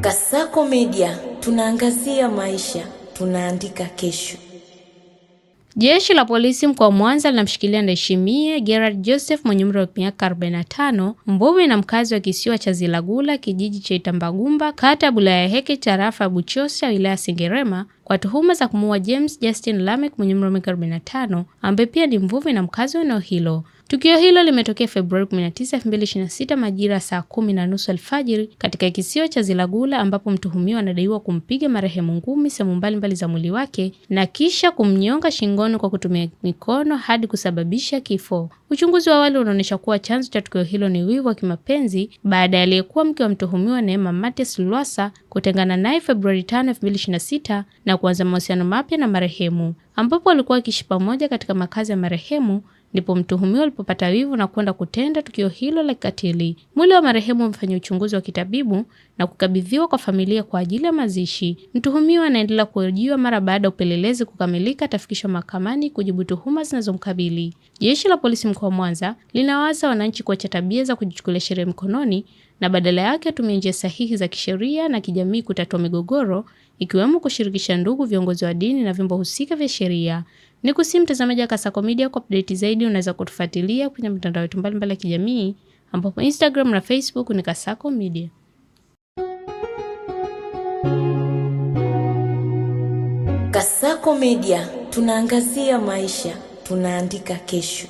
Kasako Media, tunaangazia maisha, tunaandika kesho. Jeshi la polisi mkoa wa Mwanza linamshikilia Ndayishimiye Gerard Joseph mwenye umri wa miaka 45, mvuvi na mkazi wa kisiwa cha Zilagula, kijiji cha Itambagumba, kata ya Bulayaheke, tarafa ya Buchosa, wilaya Sengerema, kwa tuhuma za kumuua James Justin Lamek mwenye umri wa miaka 45, ambaye pia ni mvuvi na mkazi wa eneo hilo. Tukio hilo limetokea Februari 19, 2026 majira saa 10:30 alfajiri katika kisiwa cha Zilagula, ambapo mtuhumiwa anadaiwa kumpiga marehemu ngumi sehemu mbalimbali za mwili wake na kisha kumnyonga shingoni kwa kutumia mikono hadi kusababisha kifo. Uchunguzi wa awali unaonyesha kuwa chanzo cha tukio hilo ni wivu wa kimapenzi baada ya aliyekuwa mke wa mtuhumiwa Neema Mathias Lwasa kutengana naye Februari 5, 2026 na kuanza mahusiano mapya na marehemu, ambapo walikuwa wakiishi pamoja katika makazi ya marehemu. Ndipo mtuhumiwa alipopata wivu na kwenda kutenda tukio hilo la kikatili. Mwili wa marehemu umefanywa uchunguzi wa kitabibu na kukabidhiwa kwa familia kwa ajili ya mazishi. Mtuhumiwa anaendelea kuhojiwa. Mara baada ya upelelezi kukamilika, atafikishwa mahakamani kujibu tuhuma zinazomkabili. Jeshi la polisi mkoa wa Mwanza linawaasa wananchi kuacha tabia za kujichukulia sheria mkononi na badala yake tumia njia sahihi za kisheria na kijamii kutatua migogoro, ikiwemo kushirikisha ndugu, viongozi wa dini na vyombo husika vya sheria. Nikusihi mtazamaji wa Kasako Media, kwa update zaidi unaweza kutufuatilia kwenye mitandao yetu mbalimbali ya kijamii, ambapo Instagram na Facebook ni Kasako Media. Kasako Media, tunaangazia maisha, tunaandika kesho.